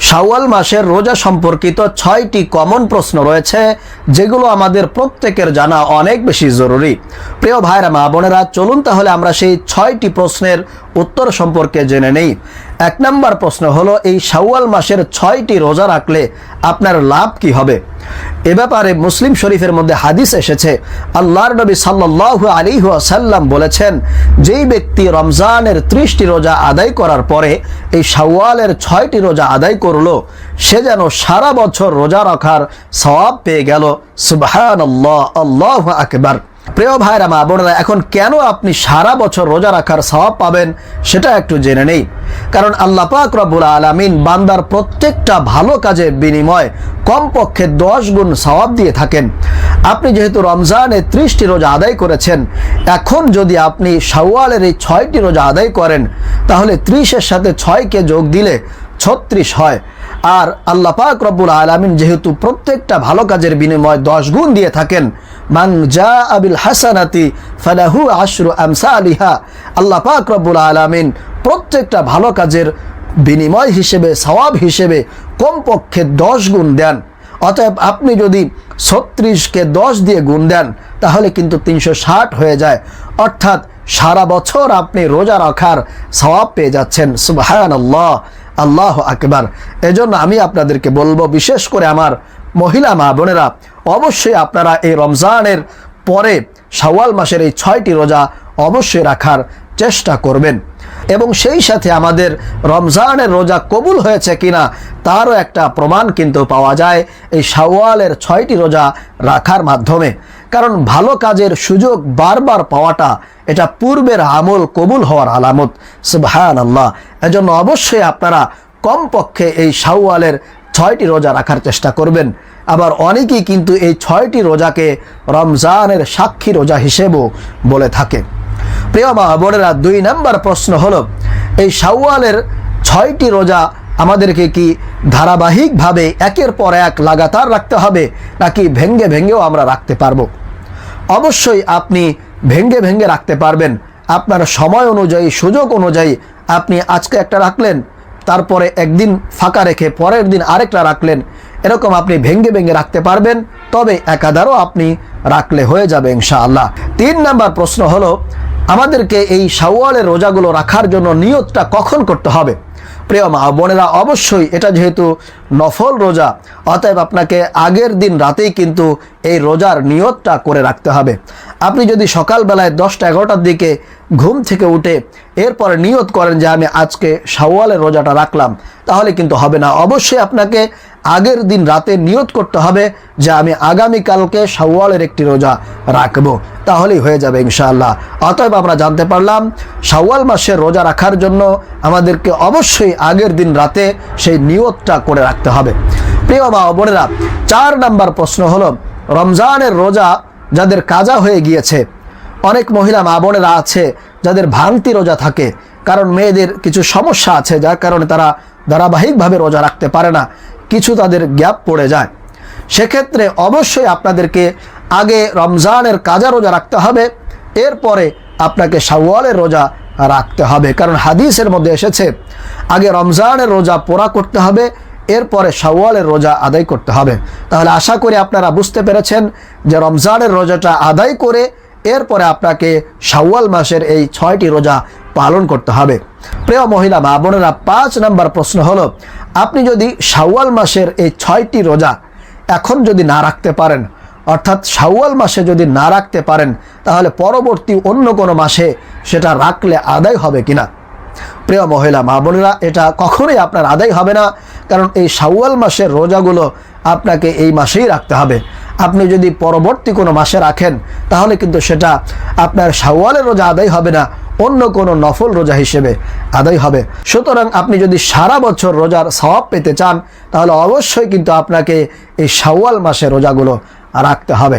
শাওয়াল মাসের রোজা সম্পর্কিত 6টি কমন প্রশ্ন রয়েছে, যেগুলো আমাদের প্রত্যেকের জানা অনেক বেশি জরুরি। প্রিয় ভাইরা মা বোনেরা, চলুন তাহলে আমরা সেই 6টি প্রশ্নের উত্তর সম্পর্কে জেনে নেই। 1 নম্বর প্রশ্ন হলো, এই শাওয়াল মাসের 6টি রোজা রাখলে আপনার লাভ কি হবে? এ ব্যাপারে মুসলিম শরীফের মধ্যে হাদিস এসেছে। আল্লাহর নবী সাল্লাল্লাহু আলাইহি ওয়াসাল্লাম বলেছেন, যেই ব্যক্তি রমজানের 30টি রোজা আদায় করার পরে এই শাওয়ালের 6টি রোজা আদায় করলো, সে যেন সারা বছর রোজা রাখার সওয়াব পেয়ে গেল। সুবহানাল্লাহ, আল্লাহু আকবার। প্রিয় ভাইরা মা বোনেরা, এখন কেন আপনি সারা বছর রোজা রাখার সওয়াব পাবেন সেটা একটু জেনে নেই। কারণ আল্লাহ পাক রব্বুল আলামিন বান্দার প্রত্যেকটা ভালো কাজের বিনিময় কমপক্ষে 10 গুণ সওয়াব দিয়ে থাকেন। আপনি যেহেতু রমজানে 30টি রোজা আদায় করেছেন, এখন যদি আপনি শাওয়ালের এই 6টি রোজা আদায় করেন, তাহলে 30-এর সাথে 6কে যোগ দিলে 36 হয়। আর আল্লাহ পাক রব্বুল আলামিন যেহেতু প্রত্যেকটা ভালো কাজের বিনিময় 10 গুণ দিয়ে থাকেন, মান জাআ বিল হাসানাতি ফালাহু আশরু আমসালিহা, আল্লাহ পাক রব্বুল আলামিন প্রত্যেকটা ভালো কাজের বিনিময় হিসেবে, সওয়াব হিসেবে কমপক্ষে 10 গুণ দেন। অতএব আপনি যদি 36কে 10 দিয়ে গুণ দেন, তাহলে কিন্তু 360 হয়ে যায়। অর্থাৎ সারা বছর আপনি রোজা রাখার সওয়াব পেয়ে যাচ্ছেন। সুবহানাল্লাহ, আল্লাহু আকবার। এজন্য আমি আপনাদেরকে বলবো, বিশেষ করে আমার মহিলা মা বোনেরা, অবশ্যই আপনারা এই রমজানের পরে শাওয়াল মাসের এই 6টি রোজা অবশ্যই রাখার চেষ্টা করবেন। এবং সেই সাথে আমাদের রমজানের রোজা কবুল হয়েছে কিনা তারও একটা প্রমাণ কিন্তু পাওয়া যায় এই শাওয়ালের 6টি রোজা রাখার মাধ্যমে। কারণ ভালো কাজের সুযোগ বারবার পাওয়াটা এটা পূর্বের আমল কবুল হওয়ার আলামত। সুবহানাল্লাহ। এজন্য অবশ্যই আপনারা কমপক্ষে এই শাওয়ালের 6টি রোজা রাখার চেষ্টা করবেন। আবার অনেকেই কিন্তু এই 6টি রোজাকে রমজানের সাক্ষী রোজা হিসেবেও বলে থাকে। প্রিয় মা বোনেরা, 2 নম্বর প্রশ্ন হলো, এই শাওয়ালের 6টি রোজা আমাদেরকে কি ধারাবাহিকভাবে একের পর এক লাগাতার রাখতে হবে, নাকি ভেঙ্গে ভেঙ্গেও আমরা রাখতে পারবো? অবশ্যই আপনি ভেঙ্গে ভেঙ্গে রাখতে পারবেন। আপনার সময় অনুযায়ী, সুযোগ অনুযায়ী আপনি আজকে একটা রাখলেন, তারপরে একদিন ফাঁকা রেখে পরের দিন আরেকটা রাখলেন, এরকম আপনি ভেঙ্গে ভেঙ্গে রাখতে পারবেন। তবে একাধারও আপনি রাখলে হয়ে যাবে ইনশাআল্লাহ। 3 নম্বর প্রশ্ন হলো, আমাদেরকে এই শাওয়ালের রোজাগুলো রাখার জন্য নিয়তটা কখন করতে হবে? প্রিয় মা বোনেরা, অবশ্যই এটা যেহেতু নফল রোজা, অতএব আপনাকে আগের দিন রাতেই কিন্তু এই রোজার নিয়তটা করে রাখতে হবে। আপনি যদি সকালবেলায় 10টা-11টার দিকে ঘুম থেকে উঠে এরপরে নিয়ত করেন যে আমি আজকে শাওয়ালের রোজাটা রাখলাম, তাহলে কিন্তু হবে না। অবশ্যই আপনাকে আগের দিন রাতে নিয়ত করতে হবে যে আমি আগামীকালকে শাওয়ালের একটি রোজা রাখবো, তাহলেই হয়ে যাবে ইনশাআল্লাহ। অতএব আমরা জানতে পারলাম শাওয়াল মাসের রোজা রাখার জন্য আমাদেরকে অবশ্যই আগের দিন রাতে সেই নিয়তটা করে রাখতে হবে। প্রিয় মা ও বোনেরা, 4 নম্বর প্রশ্ন হলো, রমজানের রোজা যাদের কাজা হয়ে গিয়েছে, অনেক মহিলা মা বোনেরা আছে যাদের ভাঙতি রোজা থাকে, কারণ মেয়েদের কিছু সমস্যা আছে যার কারণে তারা ধারাবাহিকভাবে রোজা রাখতে পারে না, কিছু তাদের গ্যাপ পড়ে যায়। সেক্ষেত্রে অবশ্যই আপনাদেরকে আগে রমজানের কাজা রোজা রাখতে হবে, এরপরে আপনাকে শাওয়ালের রোজা রাখতে হবে। কারণ হাদিসের মধ্যে এসেছে আগে রমজানের রোজা পুরা করতে হবে, এরপরে শাওয়ালের রোজা আদায় করতে হবে। তাহলে আশা করি আপনারা বুঝতে পেরেছেন যে রমজানের রোজাটা আদায় করে এরপরে আপনাকে শাওয়াল মাসের এই 6টি রোজা পালন করতে হবে। প্রিয় মহিলা মা বোনেরা, 5 নম্বর প্রশ্ন হলো, আপনি যদি শাওয়াল মাসের এই 6টি রোজা এখন যদি না রাখতে পারেন, অর্থাৎ শাওয়াল মাসে যদি না রাখতে পারেন, তাহলে পরবর্তী অন্য কোনো মাসে সেটা রাখলে আদায় হবে কিনা? প্রিয় মহিলা মা বোনেরা, এটা কখনোই আপনার আদায় হবে না। কারণ এই শাওয়াল মাসের রোজাগুলো আপনাকে এই মাসেই রাখতে হবে। আপনি যদি পরবর্তী কোনো মাসে রাখেন, তাহলে কিন্তু সেটা আপনার শাওয়ালের রোজা আদায় হবে না, অন্য কোনো নফল রোজা হিসেবে আদায় হবে। সুতরাং আপনি যদি সারা বছর রোজার সওয়াব পেতে চান, তাহলে অবশ্যই কিন্তু আপনাকে এই শাওয়াল মাসের রোজাগুলো রাখতে হবে।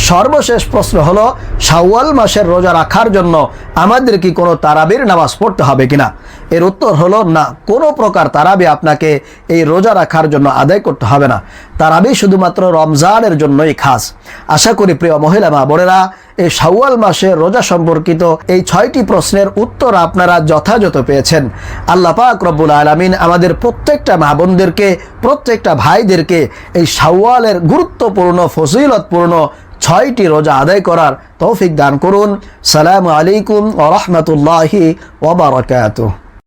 সর্বশেষ প্রশ্ন হলো, শাওয়াল মাসের রোজা রাখার জন্য আমাদের কি কোনো তারাবির নামাজ পড়তে হবে কিনা? এর উত্তর হলো না, কোনো প্রকার তারাবি আপনাকে এই রোজা রাখার জন্য আদায় করতে হবে না। তারাবি শুধুমাত্র রমজানের জন্যই খাস। আশা করি প্রিয় মহিলা মা বোনেরা, এই শাওয়াল মাসে রোজা সম্পর্কিত এই 6টি প্রশ্নের উত্তর আপনারা যথাযথ পেয়েছেন। আল্লাহ পাক রব্বুল আলামিন আমাদের প্রত্যেকটা মা বোনদেরকে, প্রত্যেকটা ভাইদেরকে এই শাওয়ালের গুরুত্বপূর্ণ ফজিলতপূর্ণ 6টি রোজা আদায় করার তৌফিক দান করুন। সালামু আলাইকুম ওয়া রাহমাতুল্লাহি ওয়া বারাকাতুহু।